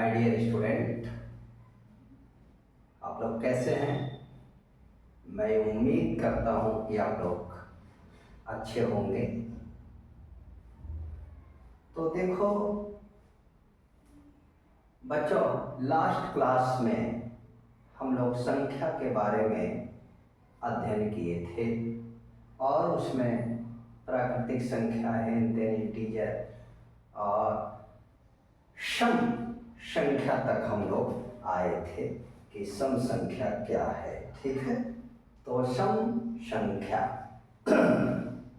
My dear student, आप लोग कैसे हैं। मैं उम्मीद करता हूं कि आप लोग अच्छे होंगे। तो देखो बच्चों, लास्ट क्लास में हम लोग संख्या के बारे में अध्ययन किए थे और उसमें प्राकृतिक संख्या है, इंटीजर और सम संख्या तक हम लोग आए थे कि सम संख्या क्या है। ठीक है, तो सम संख्या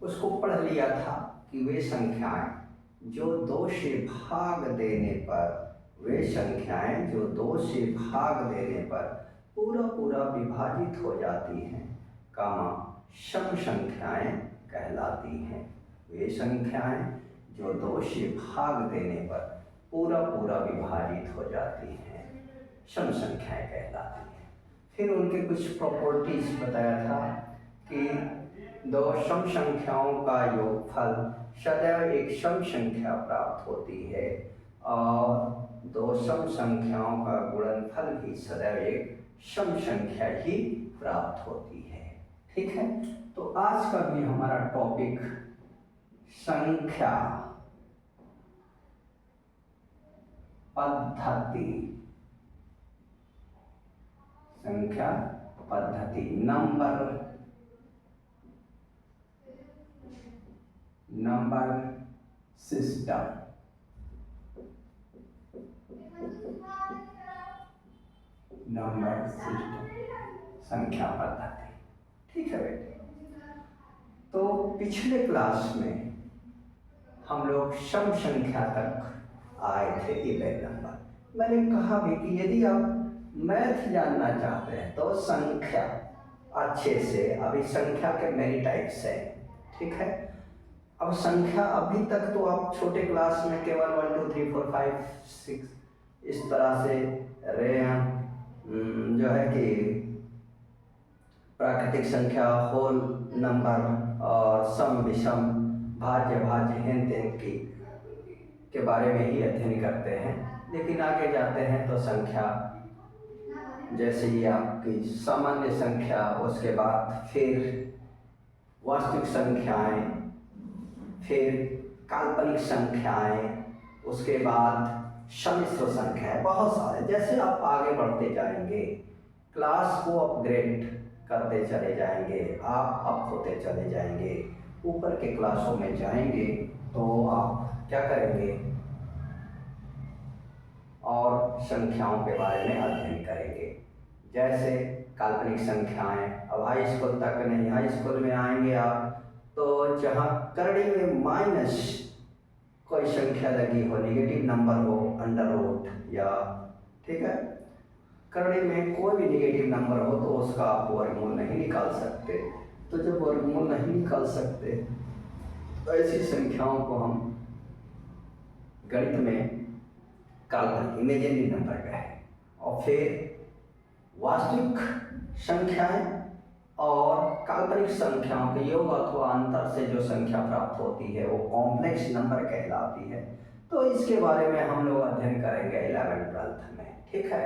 उसको पढ़ लिया था कि वे संख्याएं जो 2 से भाग देने पर, वे संख्याएं जो 2 से भाग देने पर पूरा विभाजित हो जाती हैं, कामा सम संख्याएं कहलाती हैं। वे संख्याएं जो 2 से भाग देने पर पूरा विभाजित हो जाती हैं, सम संख्याएं कहलाती हैं। फिर उनके कुछ प्रॉपर्टीज बताया था कि 2 सम संख्याओं का योगफल सदैव एक सम संख्या प्राप्त होती है और 2 सम संख्याओं का गुणनफल भी सदैव एक सम संख्या ही प्राप्त होती है। ठीक है, तो आज का भी हमारा टॉपिक संख्या पद्धति, संख्या पद्धति, नंबर सिस्टम, संख्या पद्धति। ठीक है बेटे, तो पिछले क्लास में हम लोग सम संख्या तक आए थे, इवन नंबर। मैंने कहा भी कि यदि आप मैथ जानना चाहते हैं तो संख्या अच्छे से, अभी संख्या के मेनी टाइप्स हैं। ठीक है, अब संख्या अभी तक तो आप छोटे क्लास में केवल 1 2 3 4 5 6 इस तरह से रहे हैं, जो है कि प्राकृतिक संख्या, होल नंबर और सम विषम, भाज्य हेन तेन के बारे में ही अध्ययन करते हैं। लेकिन आगे जाते हैं तो संख्या जैसे ही आपकी सामान्य संख्या, उसके बाद फिर वास्तविक संख्याएं, फिर काल्पनिक संख्याएं, उसके बाद सम्मिश्र संख्याएं, बहुत सारे। जैसे आप आगे बढ़ते जाएंगे, क्लास को अपग्रेड करते चले जाएंगे, आप अप होते चले जाएंगे, ऊपर के क्लासों में जाएंगे तो आप क्या करेंगे और संख्याओं के बारे में अध्ययन करेंगे। जैसे काल्पनिक संख्याएं, अब हाई स्कूल तक नहीं, हाई स्कूल में आएंगे आप तो जहाँ करड़ी में माइनस कोई संख्या लगी हो, नेगेटिव नंबर हो, अंडर रूट या, ठीक है, करड़ी में कोई भी नेगेटिव नंबर हो तो उसका आप वर्गमूल नहीं निकाल सकते। तो जब वर्गमूल नहीं निकाल सकते तो ऐसी संख्याओं को हम गणित में काल्पनिक, इमेजिनरी नंबर कहें। और फिर वास्तविक संख्याएं और काल्पनिक संख्याओं के योग अथवा अंतर से जो संख्या प्राप्त होती है वो कॉम्प्लेक्स नंबर कहलाती है। तो इसके बारे में हम लोग अध्ययन करेंगे 11th 12th में। ठीक है,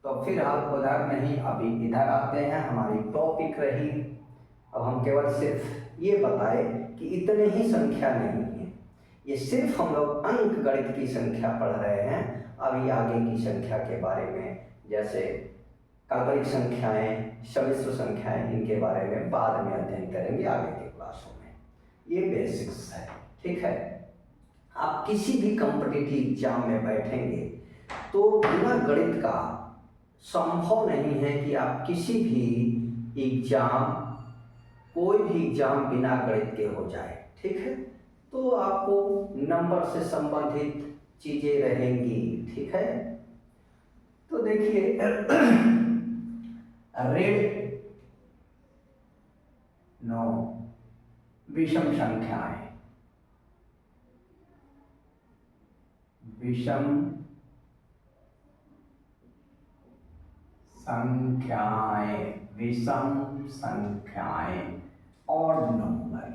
तो फिर आप उधर नहीं, अभी इधर आते हैं, हमारी टॉपिक रही। अब हम केवल सिर्फ ये बताए कि इतने ही संख्या नहीं है, ये सिर्फ हम लोग अंक गणित की संख्या पढ़ रहे हैं। अभी आगे की संख्या के बारे में, जैसे काल्पनिक संख्याएं, सम्मिश्र संख्याएं, इनके बारे में बाद में अध्ययन करेंगे आगे के क्लासों में। ये बेसिक्स है। ठीक है, आप किसी भी कॉम्पिटिटिव एग्जाम में बैठेंगे तो बिना गणित का संभव नहीं है कि आप किसी भी एग्जाम, कोई भी एग्जाम बिना गणित के हो जाए। ठीक है, तो आपको नंबर से संबंधित चीजें रहेंगी। ठीक है, तो देखिए रेड नो विषम संख्याएं, विषम संख्याएं और नंबर।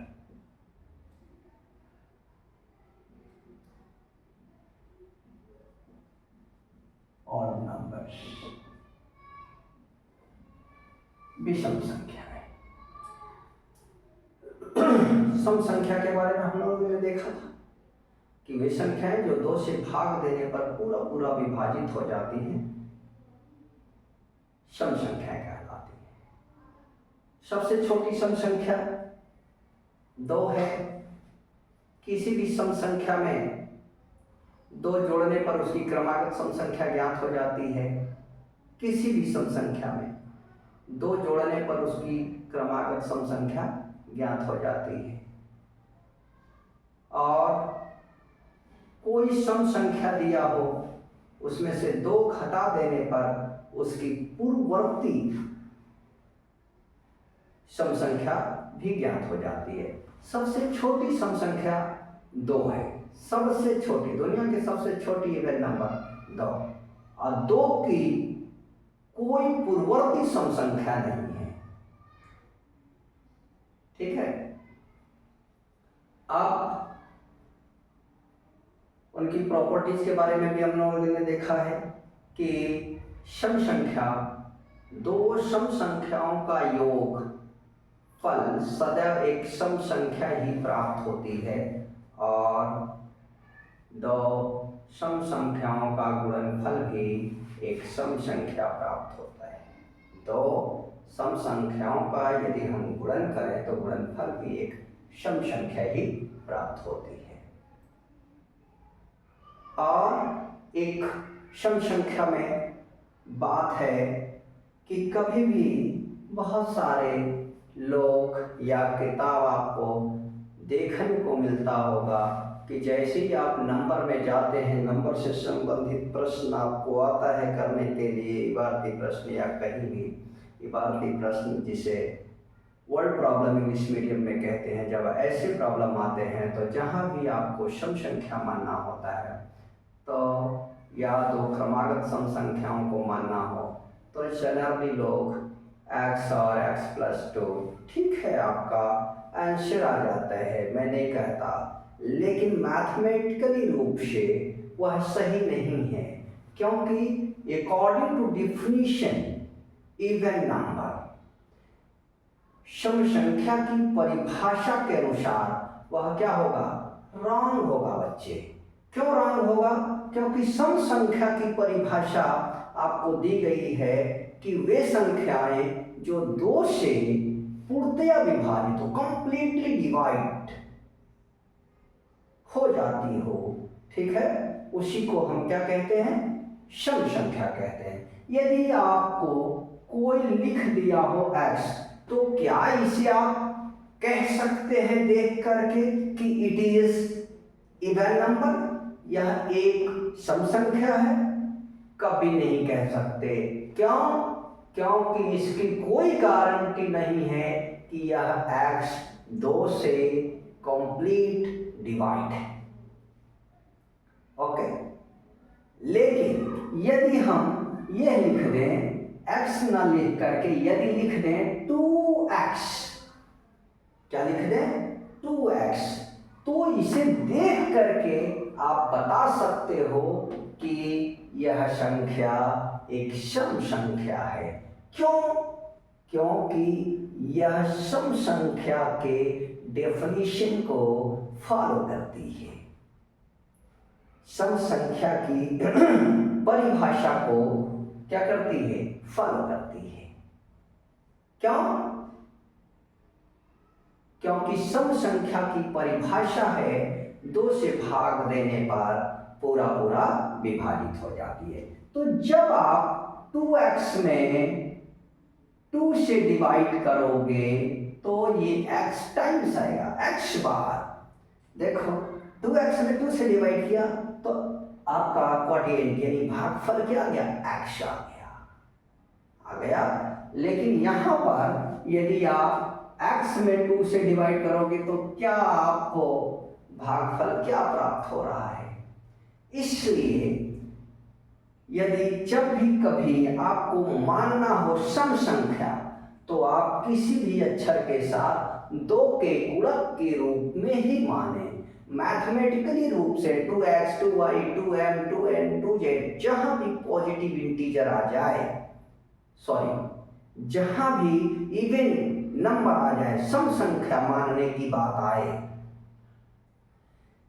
विषम संख्याएं। सम संख्या के बारे में हम लोगों ने देखा था कि वे संख्याएं जो 2 से भाग देने पर पूरा पूरा विभाजित हो जाती हैं सम संख्याएं कहलाती हैं। सबसे छोटी सम संख्या 2 है। किसी भी सम संख्या में 2 जोड़ने पर उसकी क्रमागत सम संख्या ज्ञात हो जाती है। किसी भी सम संख्या में 2 जोड़ने पर उसकी क्रमागत सम संख्या ज्ञात हो जाती है। और कोई सम संख्या दिया हो उसमें से 2 घटा देने पर उसकी पूर्ववर्ती सम संख्या भी ज्ञात हो जाती है। सबसे छोटी सम संख्या 2 है। सबसे छोटी, दुनिया की सबसे छोटी इवन नंबर 2, और 2 की कोई पूर्ववर्ती सम संख्या नहीं है। ठीक है। अब उनकी प्रॉपर्टीज के बारे में भी हम लोगों ने देखा है कि सम संख्या 2 सम संख्याओं का योग फल सदैव एक सम संख्या ही प्राप्त होती है और 2 सम संख्याओं का गुणनफल भी एक सम संख्या प्राप्त होता है। 2 सम संख्याओं का यदि हम गुणन करें तो गुणनफल भी एक सम संख्या ही प्राप्त होती है। और एक सम संख्या में बात है कि कभी भी बहुत सारे लोग या किताब आपको देखने को मिलता होगा कि जैसे ही आप नंबर में जाते हैं, नंबर से संबंधित प्रश्न आपको आता है करने के लिए, इबारती प्रश्न या कहीं भी इबारती प्रश्न जिसे वर्ड प्रॉब्लम इंग्लिश मीडियम में कहते हैं, जब ऐसे प्रॉब्लम आते हैं तो जहाँ भी आपको सम संख्या मानना होता है तो या 2 क्रमागत सम संख्याओं को मानना हो तो जनरली लोग x और x+2 ठीक है आपका आंसर आ जाता है, मैं नहीं कहता, लेकिन मैथमेटिकली रूप से वह सही नहीं है, क्योंकि according to definition even number सम संख्या की परिभाषा के अनुसार वह क्या होगा, रॉन्ग होगा बच्चे। क्यों रॉन्ग होगा? क्योंकि सम संख्या की परिभाषा आपको दी गई है कि वे संख्याएं जो 2 से पूर्णतया विभाजित हो, कंप्लीटली डिवाइड हो जाती हो, ठीक है, उसी को हम क्या कहते हैं, सम संख्या कहते हैं। यदि आपको कोई लिख दिया हो x, तो क्या इसे आप कह सकते हैं देख करके कि इट इज इवन नंबर, यह एक सम संख्या है? कभी नहीं कह सकते। क्यों? क्योंकि इसकी कोई गारंटी नहीं है कि यह x 2 से कंप्लीट डिवाइड है। ओके, लेकिन यदि हम यह लिख दें x ना लिख करके यदि लिख दें 2x, क्या लिख दें 2x, तो इसे देख करके आप बता सकते हो कि यह संख्या एक सम संख्या है। क्यों? क्योंकि यह सम संख्या के डेफिनेशन को फॉलो करती है, सम संख्या की परिभाषा को क्या करती है, फॉलो करती है। क्यों? क्योंकि सम संख्या की परिभाषा है 2 से भाग देने पर पूरा पूरा विभाजित हो जाती है। तो जब आप 2x में 2 से डिवाइड करोगे तो ये x टाइम्स आएगा, x बार। देखो 2x में 2 से डिवाइड किया तो आपका क्वोटिएंट यानी भागफल क्या आ गया, x आ गया। लेकिन यहाँ पर यदि आप x में 2 से डिवाइड करोगे तो क्या आपको भागफल क्या प्राप्त हो रहा है? इसलिए यदि जब भी कभी आपको मानना हो सम संख्या तो आप किसी भी अक्षर के साथ 2 के गुणक के रूप में ही माने। मैथमेटिकली रूप से 2x 2y 2m 2n 2z जहां भी पॉजिटिव इंटीजर आ जाए, सॉरी जहां भी इवन नंबर आ जाए, सम संख्या मानने की बात आए,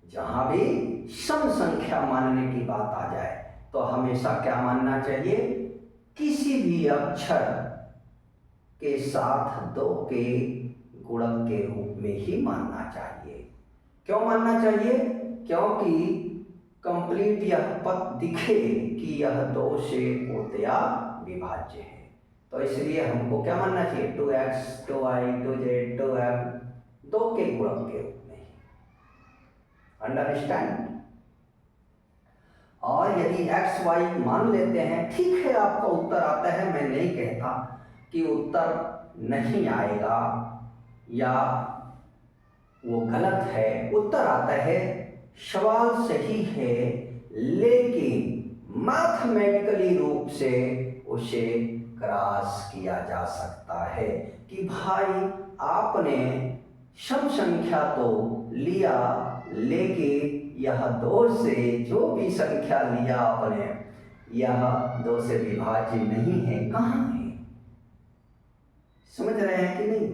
जहां भी सम संख्या मानने की बात आ जाए, तो हमेशा क्या मानना चाहिए? किसी भी अक्षर के साथ 2 के गुणक के रूप में ही मानना चाहिए। क्यों मानना चाहिए? क्योंकि कंप्लीट यह पद दिखे कि यह 2 से पूर्णतया विभाज्य है। तो इसलिए हमको क्या मानना चाहिए? 2x, 2y, 2z, 2m 2 के गुणक के रूप में ही। अंडरस्टैंड? और यदि x y मान लेते हैं, ठीक है, आपका उत्तर आता है, मैं नहीं कहता कि उत्तर नहीं आएगा या वो गलत है, उत्तर आता है, सवाल सही है, लेकिन मैथमेटिकली रूप से उसे क्रॉस किया जा सकता है कि भाई आपने सम संख्या तो लिया, लेकिन यह 2 से, जो भी संख्या लिया आपने, यह 2 से विभाज्य नहीं है। कहाँ है? समझ रहे हैं कि नहीं?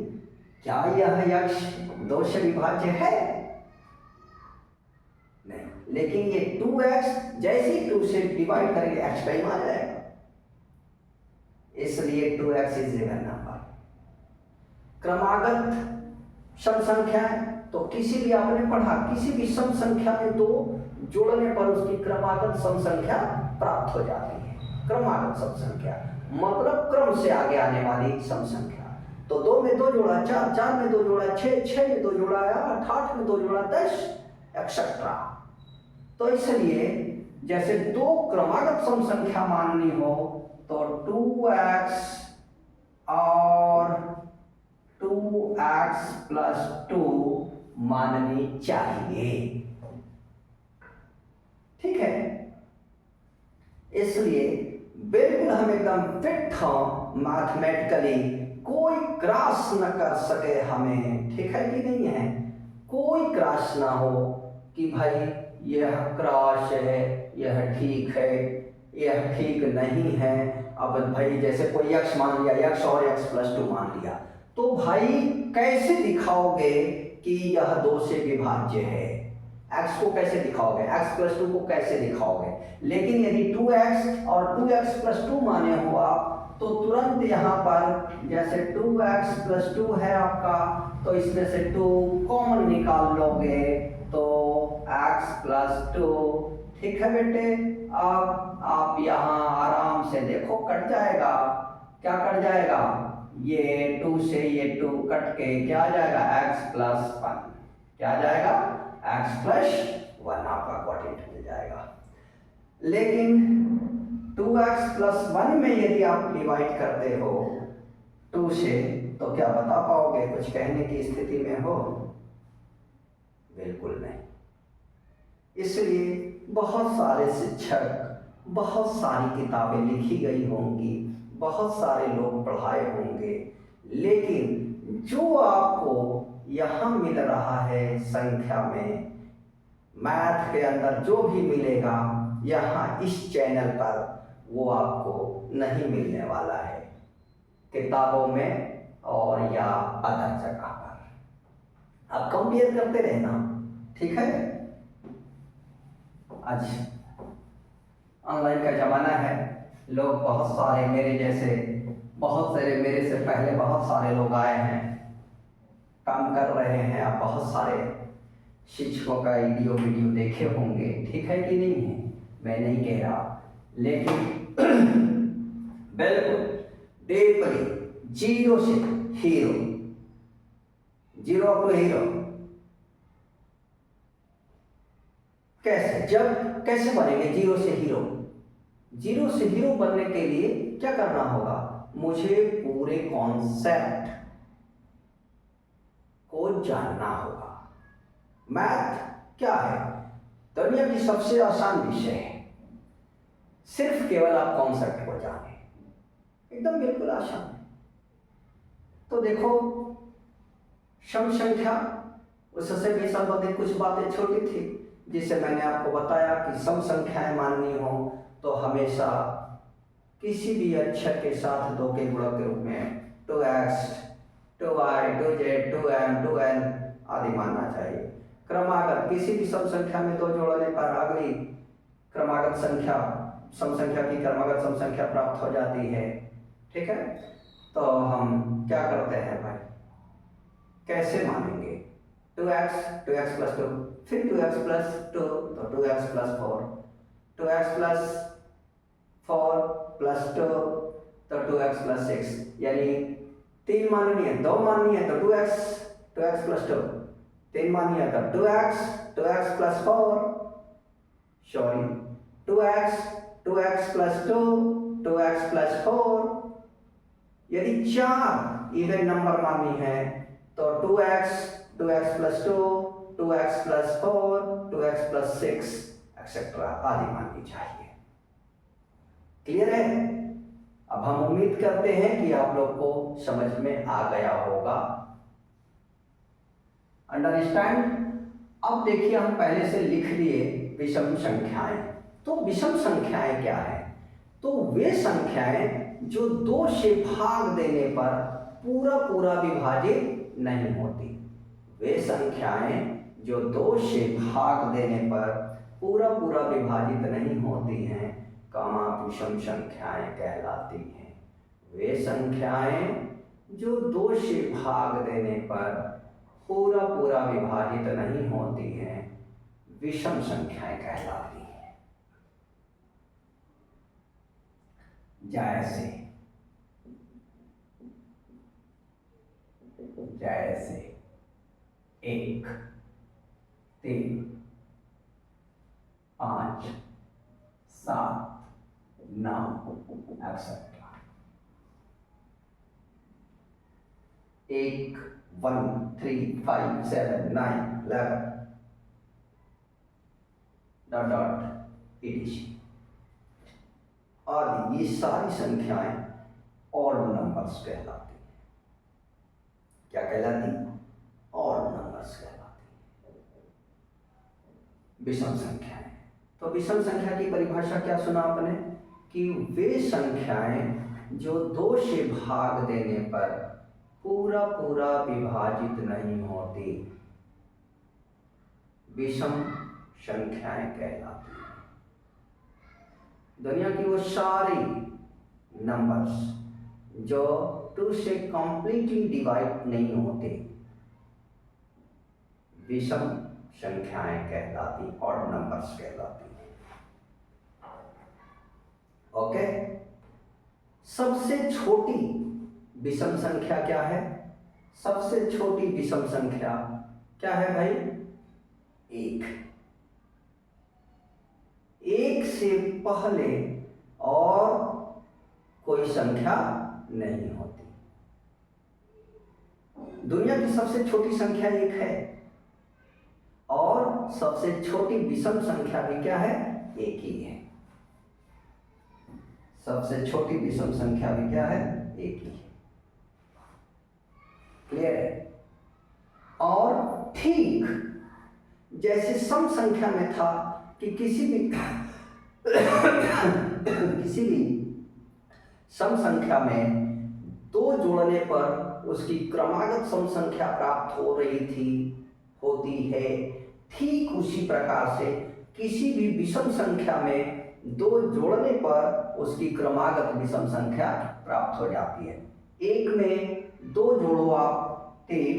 क्या यह यक्ष 2 से विभाज्य है? नहीं। लेकिन ये 2x जैसे ही 2 से डिवाइड करेंगे x टाइम आ जाएगा, इसलिए 2x इज इवन नंबर। क्रमागत सम संख्या है, तो किसी भी आपने पढ़ा, किसी भी सम संख्या में 2 जोड़ने पर उसकी क्रमागत सम संख्या प्राप्त हो जाती है। क्रमागत सम संख्या मतलब क्रम से आगे आने वाली सम संख्या। तो 2 में 2 जोड़ा 4, 4 में 2 जोड़ा 6, 6 में 2 जोड़ा 8, 8 में 2 जोड़ा 10, एक्सेट्रा। तो इसलिए जैसे 2 क्रमागत सम संख्या माननी हो तो 2x और 2x प्लस 2 माननी चाहिए। ठीक है? इसलिए बिल्कुल हम एकदम फिट हों मैथमेटिकली, कोई क्रॉस न कर सके हमें। ठीक है कि नहीं है? कोई क्रॉस ना हो कि भाई यह क्रॉस है, यह ठीक है, यह ठीक नहीं है। अब भाई जैसे कोई x मान लिया, x और x प्लस 2 मान लिया, तो भाई कैसे दिखाओगे कि यह 2 से विभाज्य है? x को कैसे दिखाओगे? x प्लस 2 को कैसे दिखाओगे? लेकिन यदि 2x और 2x प्लस 2 माने हो आप, तो तुरंत यहाँ पर जैसे 2x प्लस 2 है आपका, तो इसमें से 2 कॉमन निकाल लोगे तो x प्लस 2। ठीक है बेटे? अब आप यहाँ आराम से देखो, कट जाएगा। क्या कट जाएगा? ये 2 से ये 2 कट के क्या आ जाएगा? x plus 1। क्या आ जाएगा? x प्लस 1 आपका क्वाड्रेंट मिल जाएगा। लेकिन 2x प्लस 1 में यदि आप डिवाइड करते हो 2 से, तो क्या बता पाओगे? कुछ कहने की स्थिति में हो? बिल्कुल नहीं। इसलिए बहुत सारे शिक्षक, बहुत सारी किताबें लिखी गई होंगी, बहुत सारे लोग पढ़ाए होंगे, लेकिन जो आपको यहाँ मिल रहा है संख्या में, मैथ के अंदर जो भी मिलेगा यहाँ इस चैनल पर, वो आपको नहीं मिलने वाला है किताबों में और या अदर जगह पर। आप कंपेयर करते रहना। ठीक है? आज ऑनलाइन का ज़माना है, लोग बहुत सारे मेरे जैसे, बहुत सारे मेरे से पहले बहुत सारे लोग आए हैं, काम कर रहे हैं। आप बहुत सारे शिक्षकों का वीडियो देखे होंगे। ठीक है कि नहीं है? मैं नहीं कह रहा, लेकिन बिल्कुल डीपली 0 से हीरो, 0 टू हीरो कैसे, जब कैसे बनेंगे 0 से हीरो? 0 से हीरो बनने के लिए क्या करना होगा? मुझे पूरे कॉन्सेप्ट को जानना होगा। मैथ क्या है? दुनिया की सबसे आसान विषय है। सिर्फ केवल आप कॉन्सेप्ट को जाने, एकदम बिल्कुल आसान है। तो देखो, सम संख्या, उससे भी संबंधित कुछ बातें छोटी थी जिसे मैंने आपको बताया कि सम संख्याएं माननी हो तो हमेशा किसी भी अक्षर के साथ 2 के गुणक के रूप में 2x 2y 2z 2m 2n आदि मानना चाहिए। क्रमागत किसी भी सम संख्या में 2 जोड़ने पर अगली क्रमागत संख्या सम संख्या की क्रमागत सम संख्या प्राप्त हो जाती है। ठीक है, तो हम क्या करते हैं भाई, कैसे मानेंगे? 2x प्लस 2, फिर 2x प्लस 2 तो 2x plus 4, 2x plus 4 plus 2 तो 2x प्लस 6, यानी 3 माननी है, 2 माननी है तो 2x प्लस 2, 3 माननी है तो 2x plus 4, sorry 2x plus 2, 2x plus 4। यदि 4 इवन नंबर माननी है तो 2x plus 2, 2x plus 4, 2x plus 6 etcetera आदि माननी चाहिए। क्लियर है? अब हम उम्मीद करते हैं कि आप लोग को समझ में आ गया होगा। अंडरस्टैंड? अब देखिए, हम पहले से लिख लिए विषम संख्याएं। तो विषम संख्याएं क्या है? तो वे संख्याएं जो 2 से भाग देने पर पूरा विभाजित नहीं होती। वे संख्याएं जो 2 से भाग देने पर पूरा विभाजित नहीं होती हैं, कामा विषम संख्याएं कहलाती हैं। वे संख्याएं जो 2 से भाग देने पर पूरा विभाजित नहीं होती हैं, विषम संख्याएं कहलाती हैं। जैसे 1, 3, 5, 7, 9 एक्सेट्रा। 1, 3, 5, 7, 9, 11 dot etc। और ये सारी संख्याएं ऑड नंबर्स कहलाती हैं। क्या कहलाती? ऑड नंबर्स कहलाती हैं, विषम संख्याएं। तो विषम संख्या की परिभाषा क्या सुना आपने कि वे संख्याएं जो 2 से भाग देने पर पूरा विभाजित नहीं होती, विषम संख्याएं कहलाती हैं। दुनिया की वो सारी नंबर्स जो 2 से कंप्लीटली डिवाइड नहीं होते, विषम संख्याएं कहलाती, ऑड नंबर्स कहलाती। ओके, सबसे छोटी विषम संख्या क्या है? सबसे छोटी विषम संख्या क्या है भाई? 1। 1 से पहले और कोई संख्या नहीं होती। दुनिया की सबसे छोटी संख्या 1 है और सबसे छोटी विषम संख्या भी क्या है? 1 ही है। सबसे छोटी विषम संख्या भी क्या है? 1 ही है। क्लियर है? और ठीक जैसे सम संख्या में था कि किसी भी सम संख्या में 2 जोड़ने पर उसकी क्रमागत सम संख्या प्राप्त होती है, ठीक उसी प्रकार से किसी भी विषम संख्या में 2 जोड़ने पर उसकी क्रमागत विषम संख्या प्राप्त हो जाती है। 1 में 2 जोड़ो आप 3,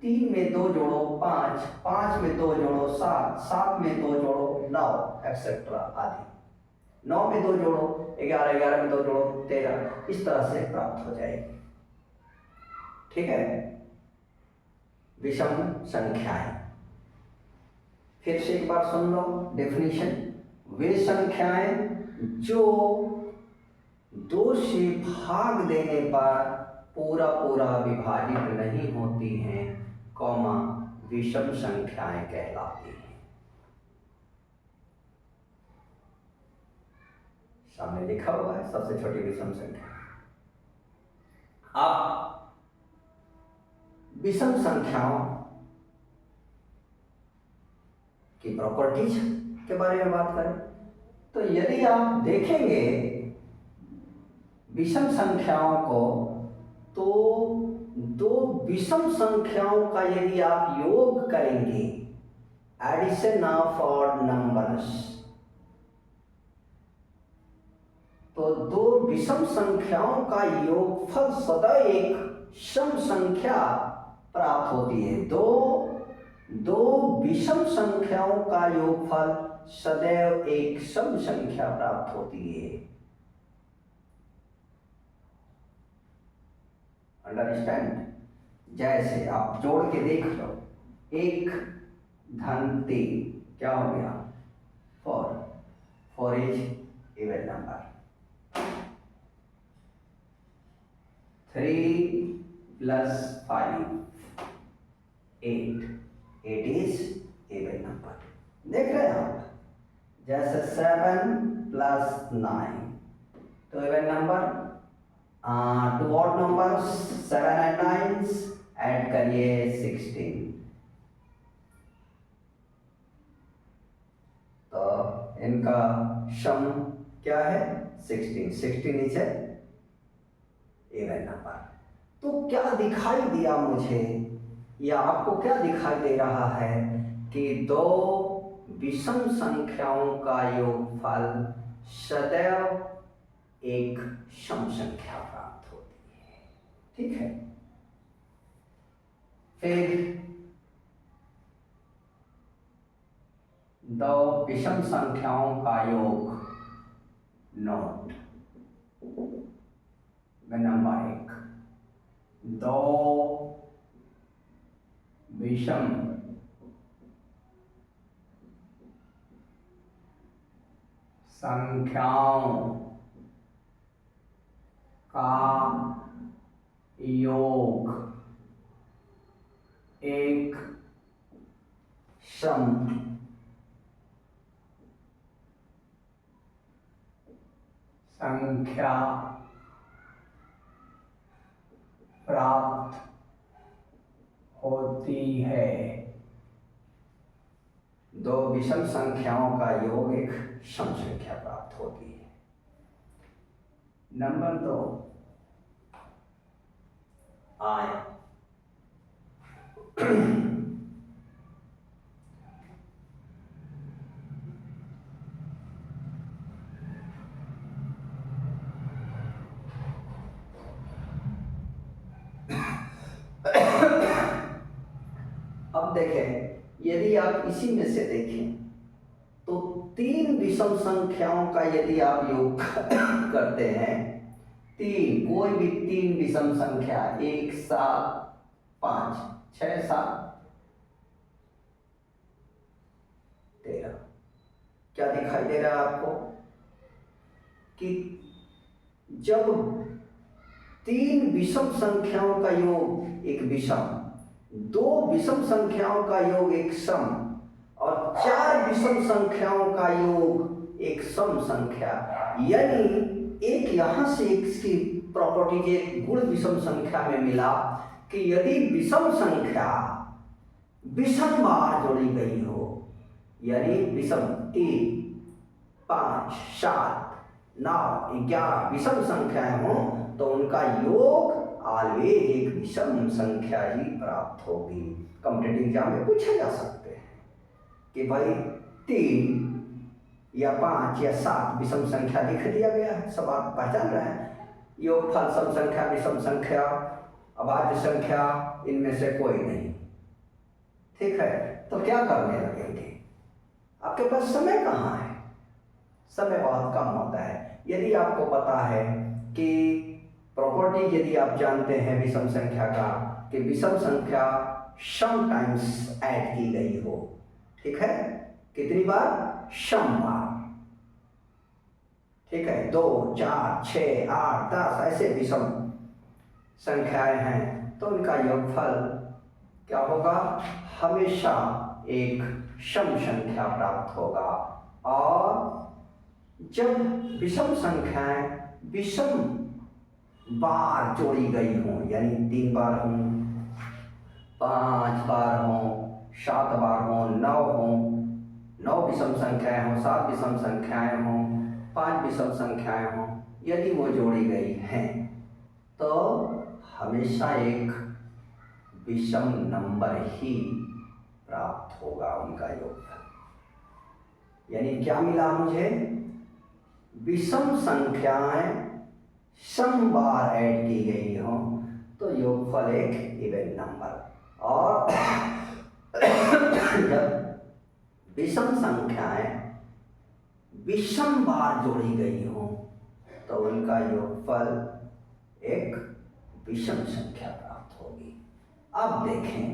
3 में 2 जोड़ो 5, 5 में 2 जोड़ो 7, 7 में 2 जोड़ो 9 एक्सेट्रा आदि। 9 में 2 जोड़ो 11, 11 में 2 जोड़ो 13, इस तरह से प्राप्त हो जाएगी। ठीक है? विषम संख्याएं। फिर से एक बार सुन लो डेफिनेशन। वे संख्याएं जो 2 से भाग देने पर पूरा विभाजित नहीं होती हैं, कॉमा विषम संख्याएं कहलाती हैं। सामने लिखा हुआ है सबसे छोटी विषम संख्या। अब विषम संख्याओं की प्रॉपर्टीज के बारे में बात करें तो यदि आप देखेंगे विषम संख्याओं को, तो दो विषम संख्याओं का यदि आप योग करेंगे, एडिशन ऑफ ऑड नंबर्स, तो दो विषम संख्याओं का योगफल सदा एक सम संख्या प्राप्त होती है। दो विषम संख्याओं का योगफल सदैव एक सम संख्या प्राप्त होती है। अंडरस्टैंड? जैसे आप जोड़ के देख लो, 1 धन 3 क्या हो गया? 4 is even number. 3 plus 5 8 is even number. देख रहे हैं आप? जैसे 7 plus 9 तो even number. Two odd numbers 7 and 9 add करिए 16, तो इनका सम क्या है? 16 इज इवन नंबर। तो क्या दिखाई दिया मुझे, या आपको क्या दिखाई दे रहा है कि दो विषम संख्याओं का योगफल सदैव एक सम संख्या प्राप्त होती है। ठीक है। फिर दो विषम संख्याओं का योग नोट नंबर 1, दो विषम संख्याओं का योग एक सम संख्या प्राप्त होती है। दो विषम संख्याओं का योग एक सम संख्या प्राप्त होती है। नंबर 2 आए अब देखें, यदि आप इसी में से देखें तो 3 विषम संख्याओं का यदि आप योग करते हैं, 3 कोई भी 3 विषम संख्या 1 7 5 6 7 13, क्या दिखाई दे रहा है आपको कि जब 3 विषम संख्याओं का योग एक विषम, 2 विषम संख्याओं का योग एक सम और 4 विषम संख्याओं का योग एक सम संख्या, यानी एक यहां से इसकी प्रॉपर्टीज एक गुण विषम संख्या में मिला कि यदि विषम संख्या विषम बार जोड़ी गई हो, यानी विषम 3 5 7 9 11 विषम संख्याएं हो, तो उनका योग ऑलवेज एक विषम संख्या ही प्राप्त होगी। कॉम्पिटिटिव एग्जाम में पूछे जा सकते हैं कि भाई 3 या 5 या 7 विषम संख्या लिख दिया गया है, सब आप पहचान रहे हैं। योगफल सम संख्या विषम संख्या अभाज्य संख्या इनमें से कोई नहीं। ठीक है, तो क्या करने लगेंगे? आपके पास समय कहाँ है? समय बहुत कम होता है। यदि आपको पता है कि प्रॉपर्टी, यदि आप जानते हैं विषम संख्या का कि विषम संख्या सम टाइम्स ऐड की गई हो, ठीक है, कितनी बार? सम बार। ठीक है, 2 4 6 8 10 ऐसे विषम संख्याएं हैं, तो उनका योगफल क्या होगा? हमेशा एक सम संख्या प्राप्त होगा। और जब विषम संख्याएं विषम बार जोड़ी गई हों, यानी 3 बार हों, 5 बार हों, 7 बार हों, 9 हों, 9 विषम संख्याएं हों, 7 विषम संख्याएं हों, 5 विषम संख्याएं हों, यदि वो जोड़ी गई हैं तो हमेशा एक विषम नंबर ही प्राप्त होगा उनका योगफल। यानी क्या मिला मुझे? विषम संख्याएं सम बार ऐड की गई हो तो योगफल एक इवन नंबर, और जब विषम संख्याएं विषम बार जोड़ी गई हो तो उनका योगफल एक विषम संख्या प्राप्त होगी। अब देखें,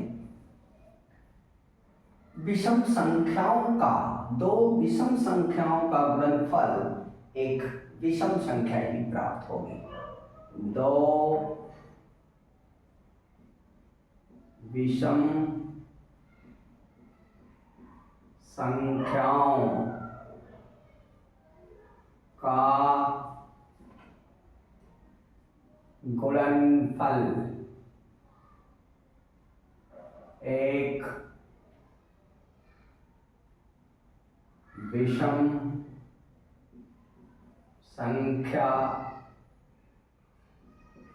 विषम संख्याओं का, दो विषम संख्याओं का गुणनफल एक विषम संख्या ही प्राप्त होगी। दो विषम संख्याओं का गुणनफल एक विषम संख्या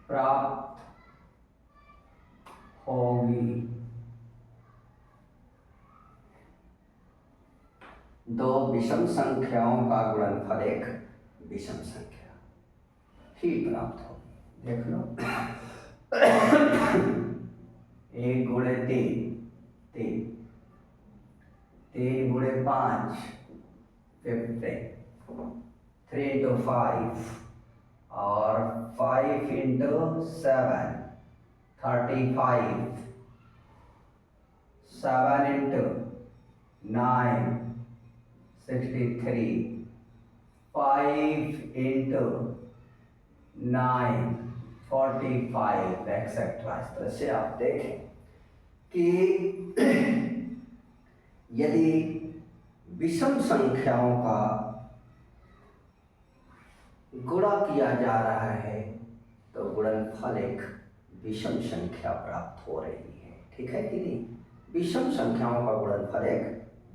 प्राप्त होगी। दो विषम संख्याओं का गुणनफल एक विषम संख्या ही प्राप्त होगी। देख लो, 1 गुणे 3, 3 गुणे 5, 50, 3 into 5 और 5 into 7, 35, 7 into 9, 63, 5 into 9, 45, एक्सेट्रा। इस तरह से आप देखें कि यदि विषम संख्याओं का गुणा किया जा रहा है तो गुणनफल एक विषम संख्या प्राप्त हो रही है। ठीक है कि नहीं? विषम संख्याओं का गुणनफल एक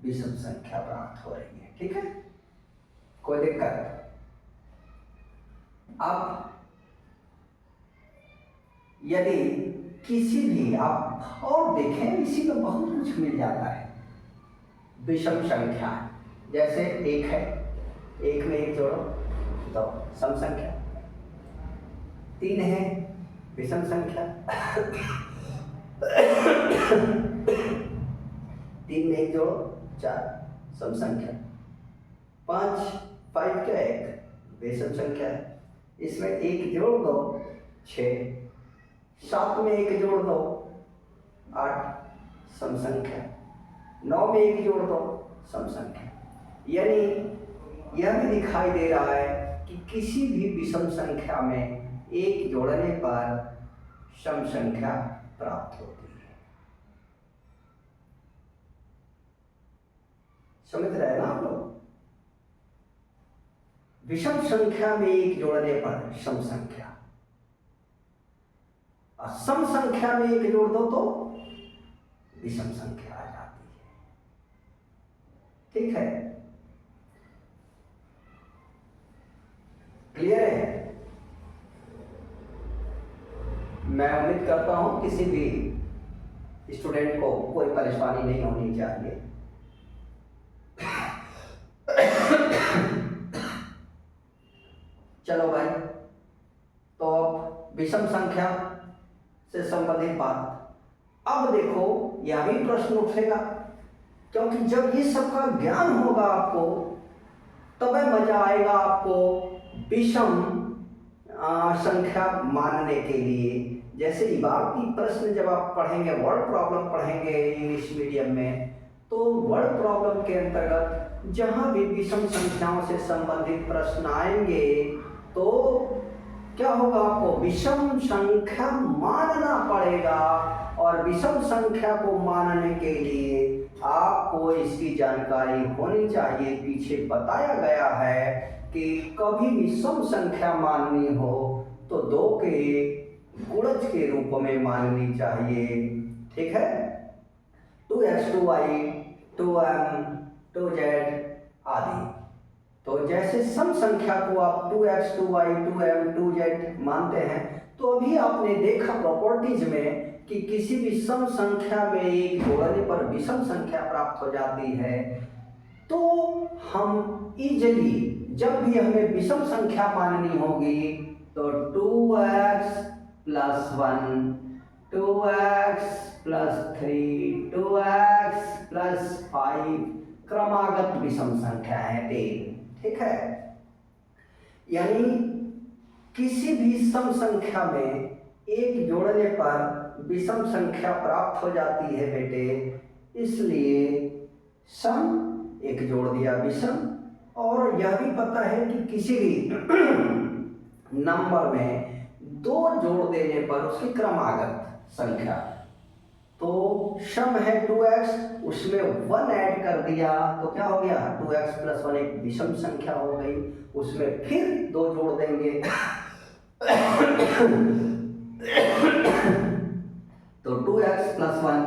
विषम संख्या प्राप्त हो रही है। ठीक है, कोई दिक्कत? अब यदि किसी भी, आप और देखें, इसी में बहुत कुछ मिल जाता है। विषम संख्या जैसे 1 है, 1 में 1 जोड़ो तो सम संख्या। 3 है, विषम संख्या। 3 में 1 जोड़ो 4, सम संख्या। 5 क्या है? 1 विषम संख्या है। इसमें 1 जोड़ दो 6, 7 में 1 जोड़ दो 8, सम संख्या। 9 में 1 जोड़ दो सम संख्या। यानी यह भी दिखाई दे रहा है कि किसी भी विषम संख्या में 1 जोड़ने पर सम संख्या प्राप्त होती है। समझ रहे हैं ना आप लोग? विषम संख्या में 1 जोड़ने पर सम संख्या, और सम संख्या में 1 जोड़ दो तो विषम संख्या आ जाती है। ठीक है, क्लियर है? मैं उम्मीद करता हूं किसी भी स्टूडेंट को कोई परेशानी नहीं होनी चाहिए। चलो भाई, तो अब विषम संख्या से संबंधित बात। अब देखो, यह भी प्रश्न उठेगा, क्योंकि जब ये सबका ज्ञान होगा आपको तब मजा आएगा आपको विषम संख्या मानने के लिए। जैसे बाकी प्रश्न जब आप पढ़ेंगे, वर्ड प्रॉब्लम पढ़ेंगे इंग्लिश मीडियम में, तो वर्ड प्रॉब्लम के अंतर्गत जहां भी विषम संख्याओं से संबंधित प्रश्न आएंगे तो क्या होगा, आपको विषम संख्या मानना पड़ेगा। और विषम संख्या को मानने के लिए आपको इसकी जानकारी होनी चाहिए। पीछे बताया गया है कि कभी भी सम संख्या माननी हो तो 2 के गुणज के रूप में माननी चाहिए। ठीक है, 2x 2y 2m 2z आदि। तो जैसे सम संख्या को आप 2x 2y 2m 2z मानते हैं, तो अभी आपने देखा प्रॉपर्टीज में कि किसी भी सम संख्या में एक जोड़ने पर विषम संख्या प्राप्त हो जाती है। तो हम इजली जब भी हमें विषम संख्या माननी होगी तो 2x + 1 2x + 3 2x + 5 क्रमागत विषम संख्या है 3, ठीक है। यानी किसी भी सम संख्या में एक जोड़ने पर विषम संख्या प्राप्त हो जाती है बेटे, इसलिए सम एक जोड़ दिया विषम, और यह भी पता है कि किसी भी नंबर में 2 जोड़ देने पर उसकी क्रमागत संख्या, तो सम है 2x, उसमें 1 ऐड कर दिया तो क्या हो गया, 2x + 1 एक विषम संख्या हो गई, उसमें फिर 2 जोड़ देंगे तो 2x + 1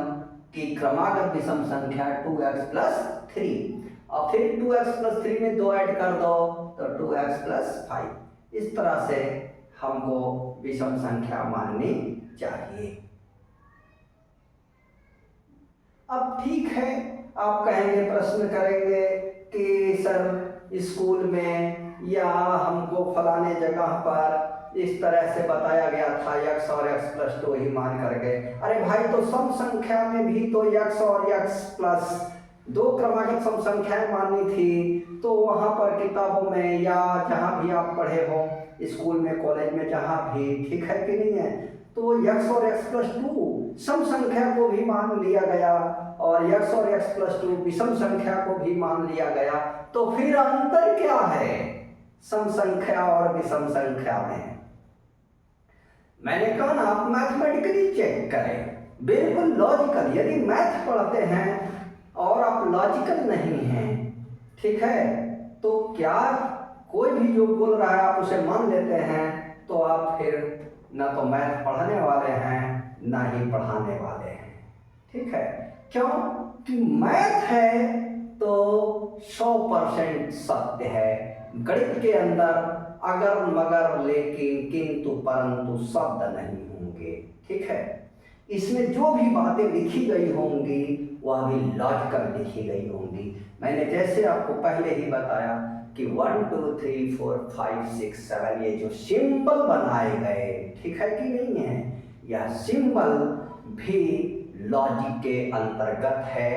की क्रमागत विषम संख्या 2x + 3, और फिर 2x + 3 में 2 ऐड कर दो तो 2x + 5। इस तरह से हमको विषम संख्या माननी चाहिए। अब ठीक है, आप कहेंगे, प्रश्न करेंगे कि सर स्कूल में या हमको फलाने जगह पर इस तरह से बताया गया था x और x + 2 ही मान कर गए। अरे भाई, तो सम संख्या में भी तो x और x + 2 क्रमागत सम संख्याएं माननी थी, तो वहां पर किताबों में या जहां भी आप पढ़े हो, स्कूल में कॉलेज में जहां भी, ठीक है कि नहीं है, तो x और x + 2 सम संख्या को भी मान लिया गया और x और x + 2 विषम संख्या को भी मान लिया गया। तो फिर अंतर क्या है सम संख्या और विषम संख्या में? मैंने कहा ना, आप मैथमेटिकली चेक करें, बिल्कुल लॉजिकल। यदि मैथ पढ़ते हैं और आप लॉजिकल नहीं हैं, ठीक है, तो क्या कोई भी जो बोल रहा है आप उसे मान लेते हैं, तो आप फिर ना तो मैथ पढ़ने वाले हैं ना ही पढ़ाने वाले हैं, ठीक है। क्यों कि मैथ है तो 100% सत्य है। गणित के अंदर अगर मगर लेकिन किंतु परंतु शब्द नहीं होंगे, ठीक है। इसमें जो भी बातें लिखी गई होंगी वह भी लॉजिकल लिखी गई होंगी। मैंने जैसे आपको पहले ही बताया कि 1 2 3 4 5 6 7 ये जो सिंबल बनाए गए, ठीक है कि नहीं है, यह सिंबल भी लॉजिक के अंतर्गत है।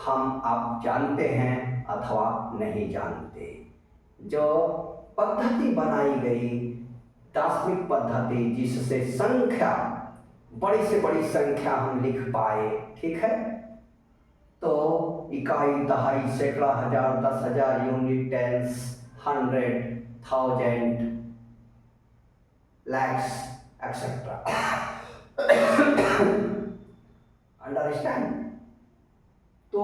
हम आप जानते हैं अथवा नहीं जानते। जो पद्धति बनाई गई, दार्शनिक पद्धति, जिससे संख्या, बड़ी से बड़ी संख्या हम लिख पाए, ठीक है, तो इकाई, दहाई, सैकड़ा, हजार, 10,000, unit, tens, 100, 1000, lakhs, etc. Understand? तो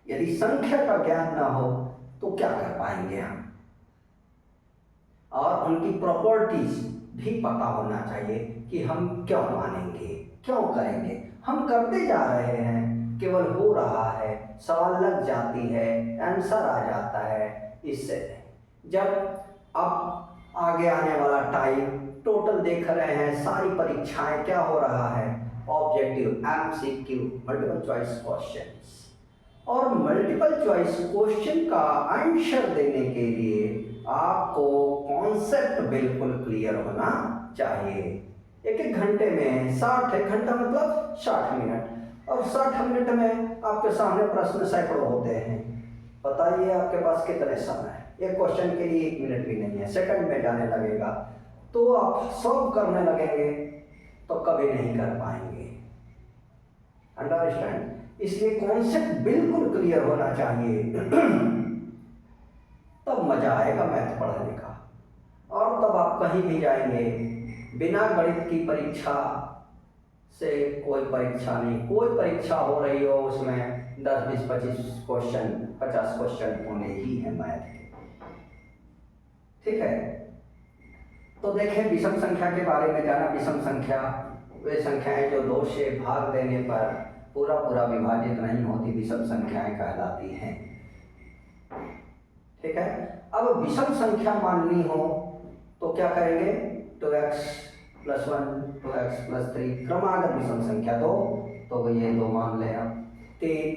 यदि संख्या का ज्ञान ना हो तो क्या कर पाएंगे हम? और उनकी प्रॉपर्टीज भी पता होना चाहिए कि हम क्यों मानेंगे, क्यों करेंगे। हम करते जा रहे हैं, केवल हो रहा है, सवाल लग जाती है, आंसर आ जाता है, इससे नहीं। जब अब आगे आने वाला टाइम टोटल देख रहे हैं, सारी परीक्षाएं क्या हो रहा है, objective, MCQ, multiple choice questions, और मल्टीपल चॉइस क्वेश्चन का आंसर देने के लिए आपको कॉन्सेप्ट बिल्कुल क्लियर होना चाहिए। एक घंटे में 60, 1 घंटा मतलब 60 मिनट, और 60 मिनट में आपके सामने प्रश्न सैकड़ों होते हैं। बताइए आपके पास कितने समय है? एक क्वेश्चन के लिए 1 मिनट भी नहीं है, सेकंड में जाने लगेगा। तो आप सॉल्व करने लगेंगे तो कभी नहीं कर पाएंगे। अंडरस्टैंड? इसलिए कॉन्सेप्ट बिल्कुल क्लियर होना चाहिए, तब मजा आएगा मैथ पढ़ने का। और तब आप कहीं भी जाएंगे, बिना गणित की परीक्षा से कोई परीक्षा नहीं, कोई परीक्षा हो रही हो उसमें 10, 20, 25 क्वेश्चन, 50 क्वेश्चन होने ही है मैथ के, ठीक है। तो देखें, विषम संख्या के बारे में जाना। विषम संख्या वे संख्याएं जो 2 से भाग देने पर पूरा पूरा विभाजित नहीं होती, विषम संख्याएं कहलाती हैं। ठीक है। अब विषम संख्या माननी हो तो क्या करेंगे, 2x + 1 2x + 3 क्रमागत विषम संख्या दो, तो ये 2 मान लें आप 3।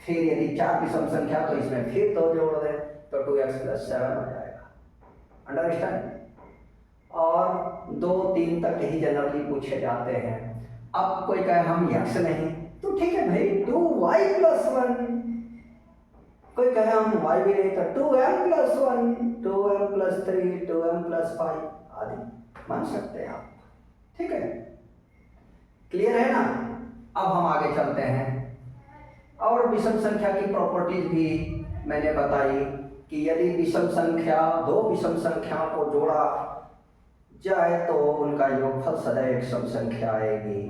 फिर यदि 4 विषम संख्या तो इसमें फिर 2 जोड़ दें तो 2x + 7 हो जाएगा। अंडरस्टैंड। और 2 3 तक ही जनरली पूछे जाते हैं। अब कोई कहे हम x नहीं, तो ठीक है भाई 2y + 1। कोई कहे हम y भी नहीं तो 2m + 1 2m + 3 2m + 5 आदि मान सकते हैं आप, ठीक है। क्लियर है ना। अब हम आगे चलते हैं और विषम संख्या की प्रॉपर्टीज भी मैंने बताई कि यदि विषम संख्या 2 विषम संख्याओं को जोड़ा जाए तो उनका योगफल सदैव एक सम संख्या आएगी।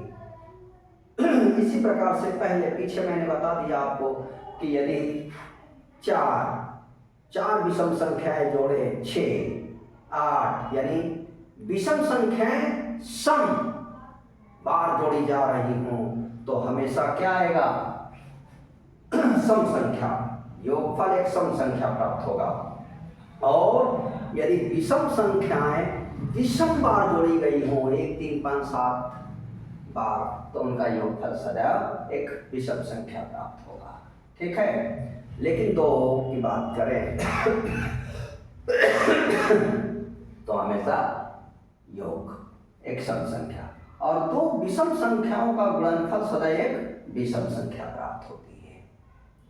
इसी प्रकार से पहले पीछे मैंने बता दिया आपको कि यदि 4 विषम संख्याएं जोड़े 6 8 यानी विषम संख्याएं सम बार जोड़ी जा रही हों तो हमेशा क्या आएगा, सम संख्या, योगफल एक सम संख्या प्राप्त होगा। और यदि विषम संख्याएं विषम बार जोड़ी गई हो 1 3 5 7 बार तो उनका योगफल सदैव एक विषम संख्या प्राप्त होगा, ठीक है। लेकिन 2 की बात करें तो हमेशा योग एक सम संख्या और 2 विषम संख्याओं का गुणनफल सदैव एक विषम संख्या प्राप्त होती है,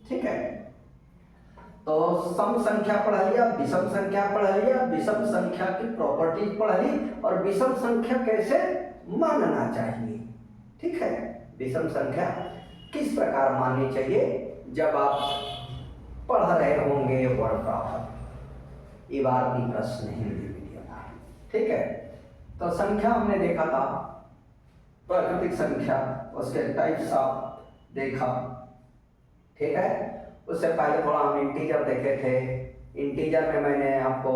ठीक है। तो सम संख्या पढ़ लिया, विषम संख्या पढ़ लिया, विषम संख्या की प्रॉपर्टीज पढ़ ली और विषम संख्या कैसे मानना चाहिए, ठीक है। विषम संख्या किस प्रकार माननी चाहिए जब आप पढ़ रहे होंगे वर्ड प्रॉपर, ये बार भी प्रश्न नहीं वीडियो था, ठीक है। तो संख्या हमने देखा था, प्राकृतिक संख्या, उसके टाइप्स आप देखा, ठीक है। उससे पहले थोड़ा हम इंटीजर देखे थे। इंटीजर में मैंने आपको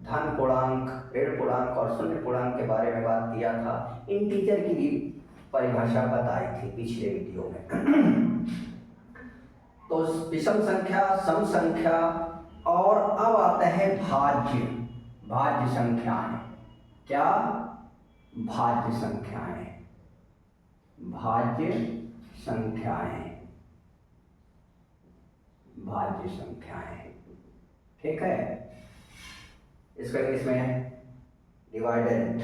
धन पूर्णांक, ऋण पूर्णांक और शून्य पूर्णांक के बारे में बात किया था। इंटीजर की भी परिभाषा बताई थी पिछले वीडियो में। तो विषम संख्या, सम संख्या और अब आते हैं भाज्य संख्याएं। क्या? भाज्य संख्याएं, भाज्य संख्याएं, ठीक है। इसको इंग्लिश में डिवाइडेड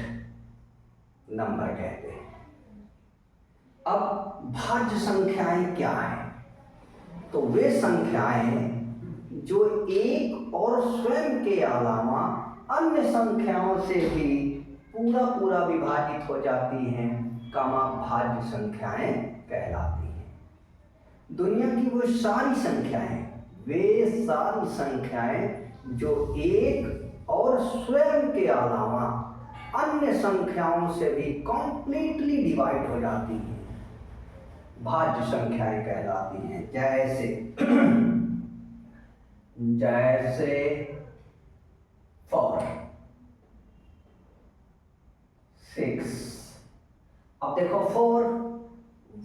नंबर कहते हैं। अब भाज्य संख्याएं क्या है? तो वे संख्याएं जो एक और स्वयं के अलावा अन्य संख्याओं से भी पूरा विभाजित हो जाती हैं, भाज्य संख्याएं कहलाती हैं। दुनिया की वो सारी संख्याएं, वे सारी संख्याएं जो एक और स्वयं के अलावा अन्य संख्याओं से भी कंप्लीटली डिवाइड हो जाती हैं, भाज्य संख्याएं कहलाती हैं। जैसे 4 6। अब देखो 4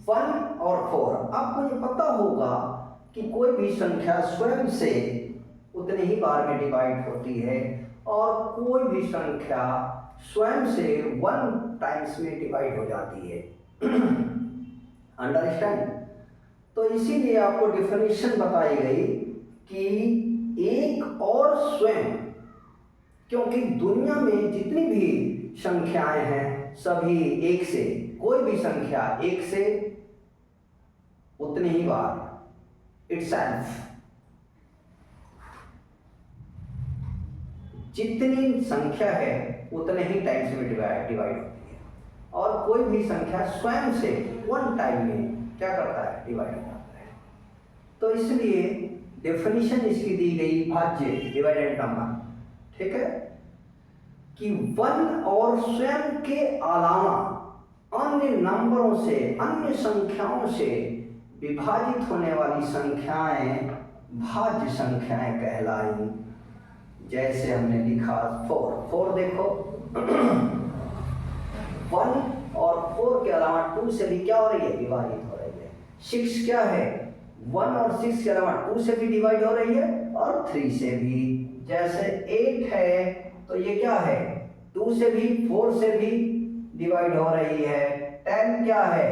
1 और 4, आपको ये पता होगा कि कोई भी संख्या स्वयं से उतने ही बार में डिवाइड होती है और कोई भी संख्या स्वयं से 1 टाइम्स में डिवाइड हो जाती है। अंडरस्टैंड। तो इसीलिए आपको डेफिनेशन बताई गई कि एक और स्वयं, क्योंकि दुनिया में जितनी भी संख्याएं हैं सभी एक से, कोई भी संख्या एक से उतनी ही बार इटसेल्फ, जितनी संख्या है उतने ही टाइम्स में डिवाइड होती है और कोई भी संख्या स्वयं से 1 टाइम में क्या करता है, डिवाइड हो जाता है। तो इसलिए डेफिनेशन इसकी दी गई भाज्य डिवाइडेड नंबर, ठीक है, कि 1 और स्वयं के अलावा अन्य नंबरों से, अन्य संख्याओं से विभाजित होने वाली संख्याएं भाज्य संख्याएं कहलाई। जैसे हमने लिखा 4 देखो 1 और 4 के अलावा 2 से भी क्या हो रही है, विभाजित हो रही है। 6 क्या है, 1 और 6 के अलावा 2 से भी डिवाइड हो रही है और 3 से भी। जैसे 8 है तो ये क्या है, 2 से भी 4 से भी डिवाइड हो रही है। 10 क्या है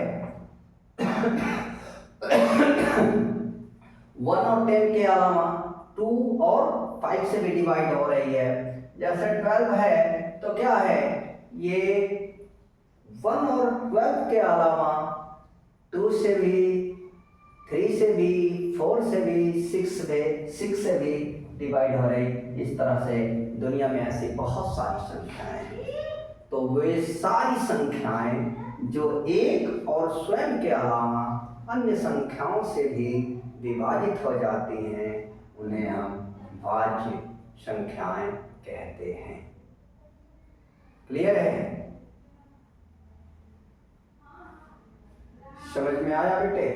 1 और 10 के अलावा 2 और 5 से भी डिवाइड हो रही है। जैसे 12 है तो क्या है, ये 1 और 12 के अलावा 2 से भी, 3 से भी, 4 से भी, 6 से भी डिवाइड हो रही। इस तरह से दुनिया में ऐसी बहुत सारी संख्याएं हैं। तो वे सारी संख्याएं जो एक और स्वयं के अलावा अन्य संख्याओं से भी विभाजित हो जाती हैं, उन्हें हम भाज्य संख्याएं कहते हैं। क्लियर है? समझ में आया बेटे?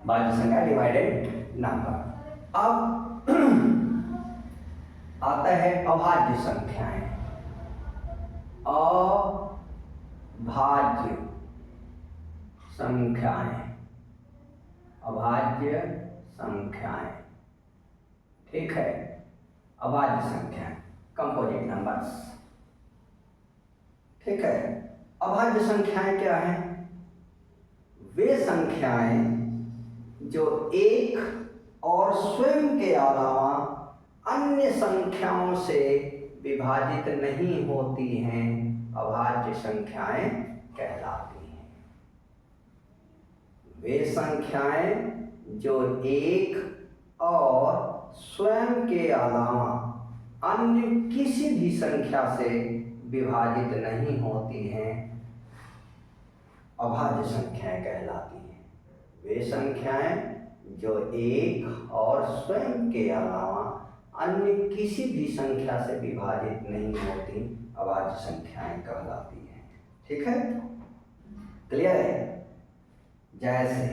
भाज्य संख्या डिवाइडेड नंबर। अब आता है अभाज्य संख्याएं। अभाज्य संख्याएं, अभाज्य संख्याएं, ठीक है। अभाज्य संख्याएं, कंपोजिट नंबर्स, ठीक है। अभाज्य संख्याएं क्या हैं? वे संख्याएं जो एक और स्वयं के अलावा अन्य संख्याओं से विभाजित नहीं होती हैं, अभाज्य संख्याएं कहलाती हैं। वे संख्याएं जो एक और स्वयं के अलावा अन्य किसी भी संख्या से विभाजित नहीं होती हैं, अभाज्य संख्याएं कहलाती हैं। वे संख्याएं जो एक और स्वयं के अलावा अन्य किसी भी संख्या से विभाजित नहीं होती, अभाज्य संख्याएं कहलाती हैं। ठीक है? क्लियर है? जैसे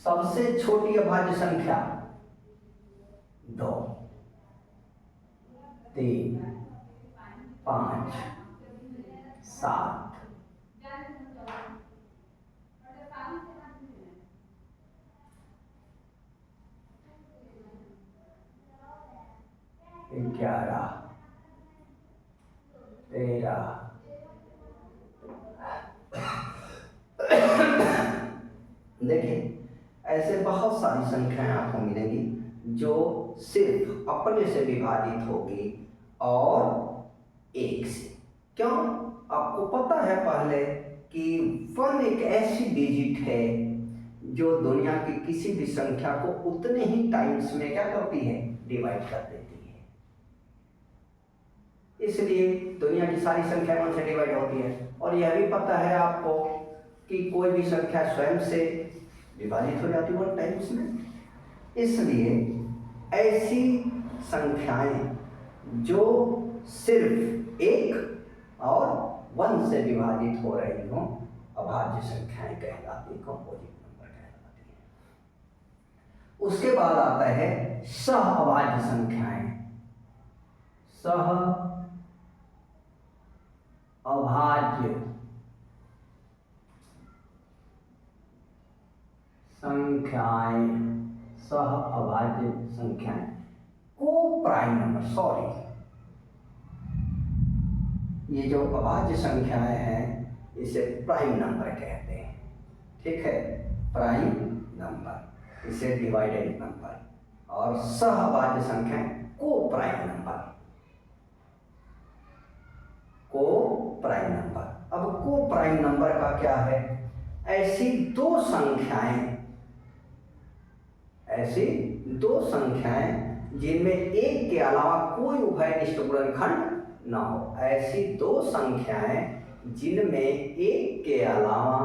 सबसे छोटी अभाज्य संख्या 2, 3, 5, 7, 11, 13, देखिए ऐसे बहुत सारी संख्याएं आपको मिलेंगी जो सिर्फ अपने से विभाजित होगी और एक से। क्यों? आपको पता है पहले कि 1 एक ऐसी डिजिट है जो दुनिया की किसी भी संख्या को उतने ही टाइम्स में क्या करती है, डिवाइड कर देती है। इसलिए दुनिया की सारी संख्या 1 से डिवाइड होती है। और यह भी पता है आपको कि कोई भी संख्या स्वयं से विभाजित हो जाती है 1 टाइम्स में। इसलिए ऐसी संख्याएं जो सिर्फ एक और 1 से विभाजित हो रही हों, अभाज्य संख्याएं कहलाती, कंपोजिट नंबर कहलाती है। उसके बाद आता है सह अभाज्य संख्याएं। सह अभाज्य संख्याएं, सह अभाज्य संख्याएं, को प्राइम नंबर, सॉरी, ये जो अभाज्य संख्याएं हैं इसे प्राइम नंबर कहते हैं। ठीक है? प्राइम नंबर, इसे डिवाइडेड नंबर। और सह अभाज्य संख्याएं को प्राइम नंबर, को प्राइम नंबर। अब को प्राइम नंबर का क्या है? ऐसी दो संख्याएं जिनमें एक के अलावा कोई उभयनिष्ठ गुणनखंड न हो। ऐसी दो संख्याएं जिनमें एक के अलावा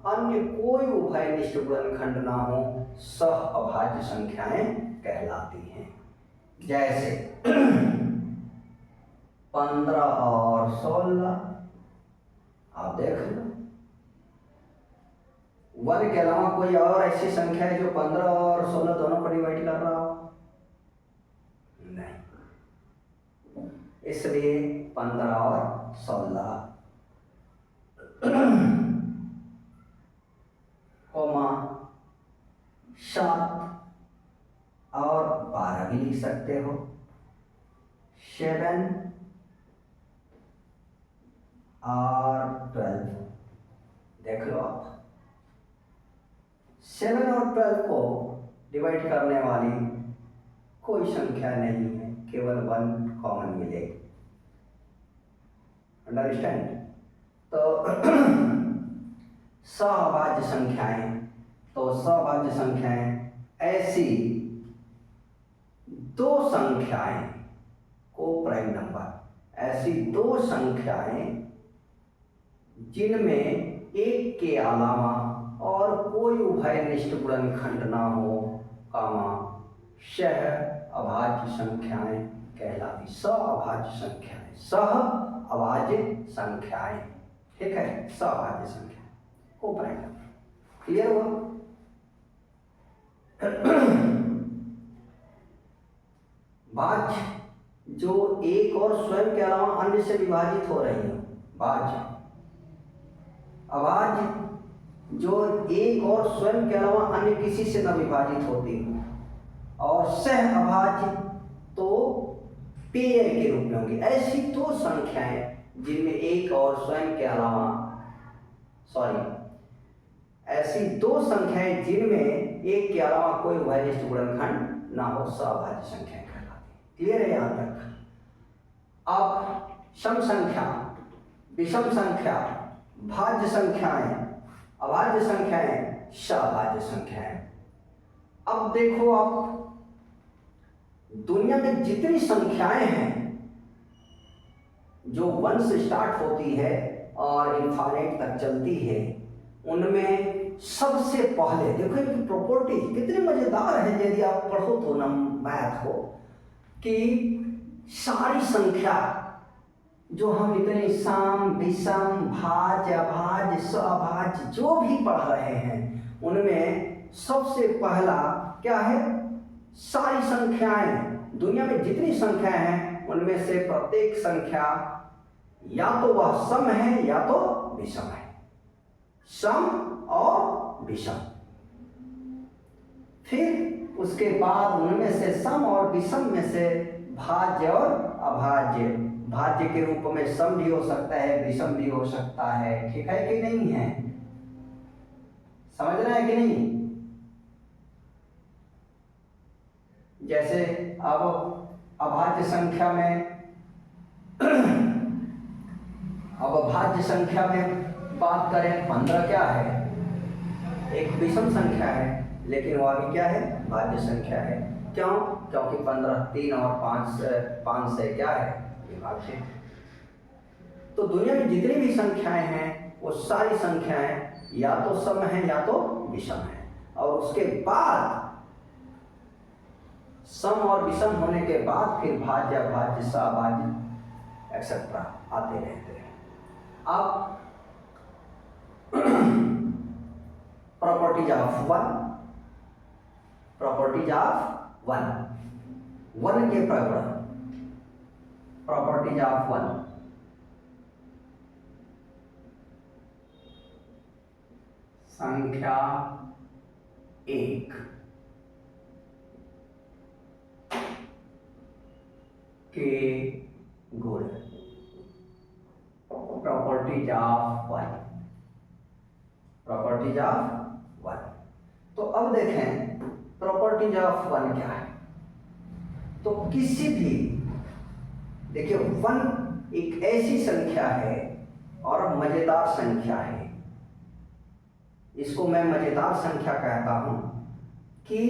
अन्य कोई उभयनिष्ठ गुणनखंड न हो, सह अभाज्य संख्याएं कहलाती हैं। जैसे 15 और 16, आप देख लो। 1 के अलावा कोई और ऐसी संख्या है जो 15 और 16 दोनों को डिवाइड कर रहा हो? नहीं। इसलिए 15 और 16 कोमा 7 और 12 भी लिख सकते हो। 7 और 12 देख लो आप। 7 और 12 को डिवाइड करने वाली कोई संख्या नहीं है, केवल 1 कॉमन मिलेगी। अंडरस्टैंड? तो सअभाज्य संख्याएं, तो सअभाज्य संख्याएं ऐसी दो संख्याएं को प्राइम नंबर, ऐसी दो संख्याएं जिनमें एक के अलावा और कोई उभयनिष्ठ गुणनखंड ना हो, सह अभाज्य संख्याएं कहलाती। सअभाज्य संख्याएं, सअभाज्य संख्याएं, ठीक है, सअभाज्य संख्या को प्राइम नंबर। क्लियर हुआ? भाज्य जो एक और स्वयं के अलावा अन्य से विभाजित हो रही है, भाज्य। अभाज्य जो एक और स्वयं के अलावा अन्य किसी से न विभाजित होती हो, और सह अभाज्य तो पेय के रूप में होंगी। ऐसी दो संख्याएं जिनमें एक और स्वयं के अलावा, ऐसी दो संख्याएं जिनमें एक के अलावा कोई उभयनिष्ठ गुणनखंड ना हो, सअभाज्य संख्याएं कहलाती। क्लियर है यहां तक? अब सम संख्या, विषम संख्या, भाज्य संख्याएं, अभाज्य संख्याएं, सअभाज्य संख्याएं। अब देखो, आप दुनिया में जितनी संख्याएं हैं जो 1 से स्टार्ट होती है और इनफाइनाइट तक चलती है, उनमें सबसे पहले देखो इनकी प्रॉपर्टी कितनी मजेदार है। यदि आप पढ़ो तो ना मैथ हो, कि सारी संख्या जो हम इतने सम, विषम, भाज्य, अभाज्य, सअभाज्य जो भी पढ़ रहे हैं, उनमें सबसे पहला क्या है? सारी संख्याएं, दुनिया में जितनी संख्याएं हैं उनमें से प्रत्येक संख्या या तो वह सम है या तो विषम है। सम और विषम। फिर उसके बाद उनमें से सम और विषम में से भाज्य और अभाज्य, भाज्य के रूप में सम भी हो सकता है, विषम भी हो सकता है। ठीक है कि नहीं है? समझ रहे हैं कि नहीं? जैसे अब अभाज्य संख्या में अब अभाज्य संख्या में बात करें, 15 क्या है? एक विषम संख्या है, लेकिन वह भी क्या है? भाज्य संख्या है। क्यों? क्योंकि 15 3 और 5 से क्या है? विभाज्य। तो दुनिया में जितनी भी संख्याएं हैं वो सारी संख्याएं या तो सम है या तो विषम है, और उसके बाद सम और विषम होने के बाद फिर भाज्य, अभाज्य, सअभाज्य एक्सेट्रा आते रहते हैं। अब properties of one, properties of one, one के प्रगुण, प्रॉपर्टीज ऑफ वन। संख्या एक के गुण, properties of one, properties of one. तो अब देखें प्रॉपर्टीज ऑफ वन क्या है। तो किसी भी, देखिए, वन एक ऐसी संख्या है और मजेदार संख्या है, इसको मैं मजेदार संख्या कहता हूं, कि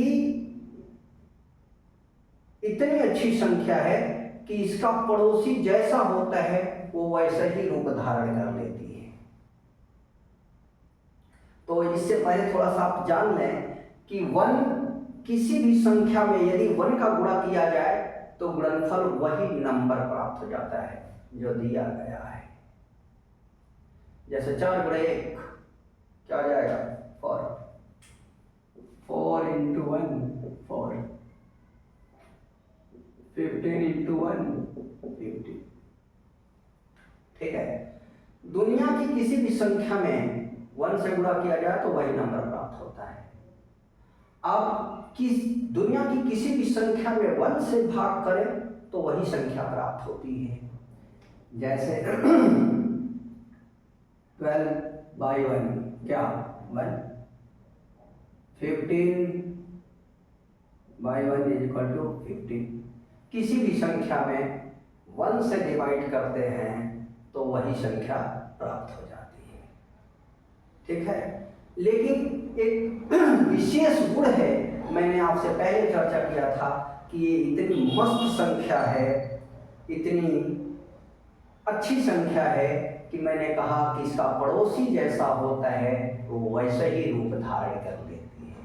इतनी अच्छी संख्या है कि इसका पड़ोसी जैसा होता है वो वैसा ही रूप धारण कर लेती है। तो इससे पहले थोड़ा सा आप जान लें कि वन, किसी भी संख्या में यदि वन का गुणा किया जाए तो गुणनफल वही नंबर प्राप्त हो जाता है जो दिया गया है। जैसे 4 गुणे 1 क्या हो जाएगा? 4। 4 into 1 4, 15 into 1 50। ठीक है? दुनिया की किसी भी संख्या में 1 से गुणा किया जाए तो वही नंबर प्राप्त होता है। अब किस दुनिया की किसी भी संख्या में 1 से भाग करें तो वही संख्या प्राप्त होती है। जैसे 12/1 क्या 1, 15/1 = 15। किसी भी संख्या में 1 से डिवाइड करते हैं तो वही संख्या प्राप्त हो जाती है। ठीक है, लेकिन एक विशेष गुण है, मैंने आपसे पहले चर्चा किया था कि ये इतनी मस्त संख्या है, इतनी अच्छी संख्या है कि मैंने कहा कि इसका पड़ोसी जैसा होता है वो वैसे ही रूप धारण कर लेती है।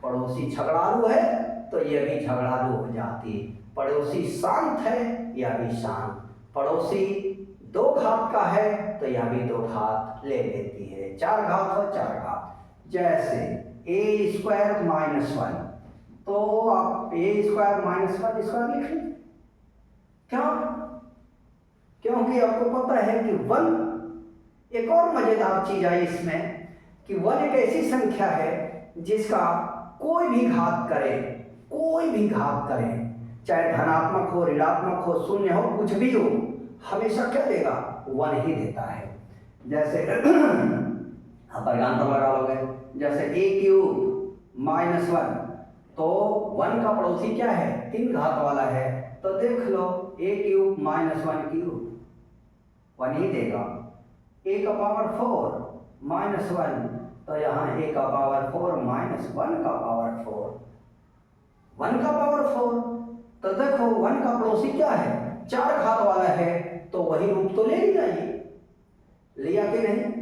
पड़ोसी झगड़ालू है तो यह भी झगड़ालू हो जाती है, पड़ोसी शांत है यह भी शांत, पड़ोसी 2 घात का है तो यह भी 2 घात ले लेती है, 4 घात हो 4 घात। जैसे a² - 1 तो आप a² - 1 स्क्वायर लिख लें। क्यों? क्योंकि आपको पता है कि 1, एक और मजेदार चीज आई इसमें कि 1 एक ऐसी संख्या है जिसका कोई भी घात करे, चाहे धनात्मक हो, ऋणात्मक हो, शून्य हो, कुछ भी हो, हमेशा क्या देगा? 1 ही देता है। जैसे आप परिणाम पर लगा लोगे, जैसे a³ - 1 तो 1 का पड़ोसी क्या है? 3 घात वाला है, तो देख लो a³ - 1³ 1 ही देगा। a⁴ - 1 तो यहाँ a⁴ - 1⁴ तो देखो 1 का पड़ोसी क्या है? 4 घात वाला है, तो वही रूप तो ले लिया, लिया कि नहीं?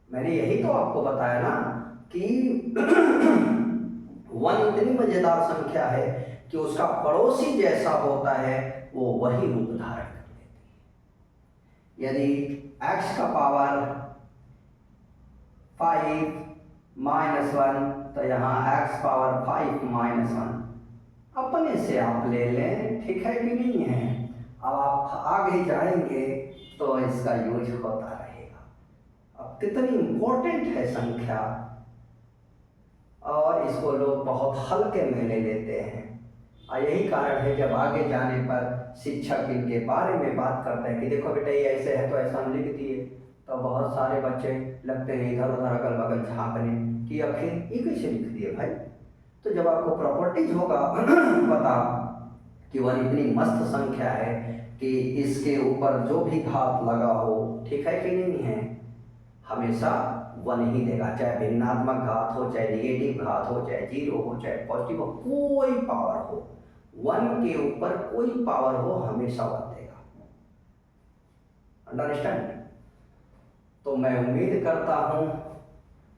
मैंने यही तो आपको बताया ना कि 1 इतनी मजेदार संख्या है कि उसका पड़ोसी जैसा होता है वो वही रूप धारण कर लेती है। यदि x⁵ 5 - 1 तो यहाँ x⁵ - 1 अपने से आप ले लें, ठीक है कि नहीं है? अब आप आगे जाएंगे तो इसका यूज होता रहेगा। अब कितनी इंपॉर्टेंट है संख्या, और इसको लोग बहुत हल्के में ले लेते हैं, और यही कारण है जब आगे जाने पर शिक्षक इनके बारे में बात करते हैं कि देखो बेटा ये ऐसे है तो ऐसा हम लिख दिए, तो बहुत सारे बच्चे लगते हैं इधर उधर अगल बगल झाँकने कि आखिर ये कैसे लिख दिए भाई। तो जब आपको प्रॉपर्टीज होगा पता कि 1 इतनी मस्त संख्या है कि इसके ऊपर जो भी घात लगा हो, ठीक है कि नहीं है, हमेशा 1 ही देगा, चाहे भिन्नात्मक घात हो, चाहे निगेटिव घात हो, चाहे 0 हो, चाहे पॉजिटिव हो, कोई पावर हो, 1 के ऊपर कोई पावर हो, हमेशा 1 देगा। अंडरस्टैंड? तो मैं उम्मीद करता हूं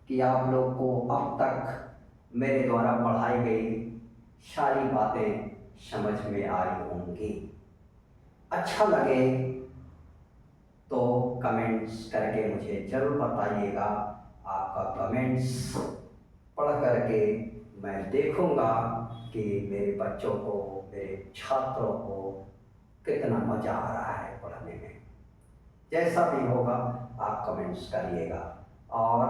कि आप लोग को अब तक मेरे द्वारा पढ़ाई गई सारी बातें समझ में आई होंगी। अच्छा लगे तो कमेंट्स करके मुझे जरूर बताइएगा। आपका कमेंट्स पढ़ करके मैं देखूंगा कि मेरे बच्चों को, मेरे छात्रों को कितना मज़ा आ रहा है पढ़ने में। जैसा भी होगा आप कमेंट्स करिएगा। और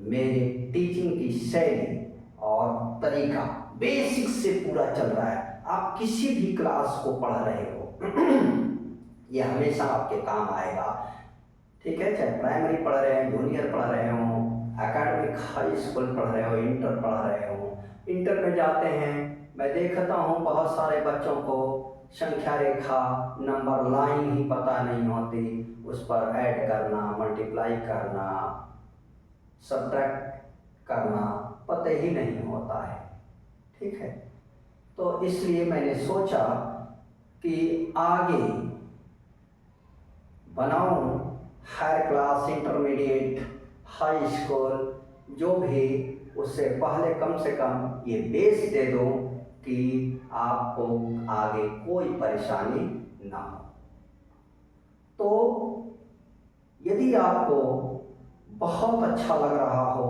मेरी टीचिंग की शैली और तरीका बेसिक से पूरा चल रहा है। आप किसी भी क्लास को पढ़ रहे हो ये हमेशा आपके काम आएगा, ठीक है? चाहे प्राइमरी पढ़ रहे हैं, जूनियर पढ़ रहे हो, एकेडमिक हाई स्कूल पढ़ रहे हो, इंटर पढ़ रहे हो, इंटर में जाते हैं, मैं देखता हूँ बहुत सारे बच्चों को संख्या रेखा, नंबर लाइन ही पता नहीं होती, उस पर ऐड करना, मल्टीप्लाई करना, सब्ट्रैक्ट करना पता ही नहीं होता है, ठीक है? तो इसलिए मैंने सोचा कि आगे बनाऊं higher class, intermediate, high school, जो भी, उससे पहले कम से कम ये बेस दे दूं कि आपको आगे कोई परेशानी ना हो। तो यदि आपको बहुत अच्छा लग रहा हो,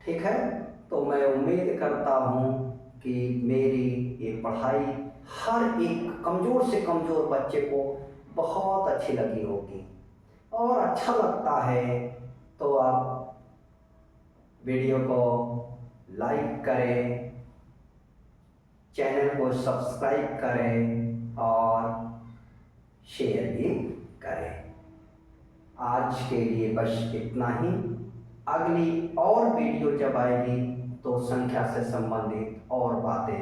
ठीक है, तो मैं उम्मीद करता हूँ कि मेरी ये पढ़ाई हर एक कमज़ोर से कमज़ोर बच्चे को बहुत अच्छी लगी होगी। और अच्छा लगता है तो आप वीडियो को लाइक करें, चैनल को सब्सक्राइब करें और शेयर भी करें। आज के लिए बस इतना ही। अगली और वीडियो जब आएगी तो संख्या से संबंधित और बातें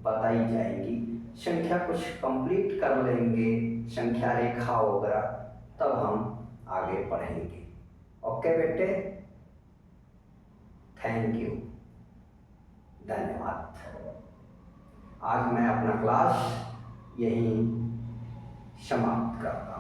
बताई जाएंगी। संख्या कुछ कंप्लीट कर लेंगे, संख्या रेखा वगैरह, तब हम आगे पढ़ेंगे। ओके बेटे, थैंक यू, धन्यवाद। आज मैं अपना क्लास यहीं समाप्त करता हूँ।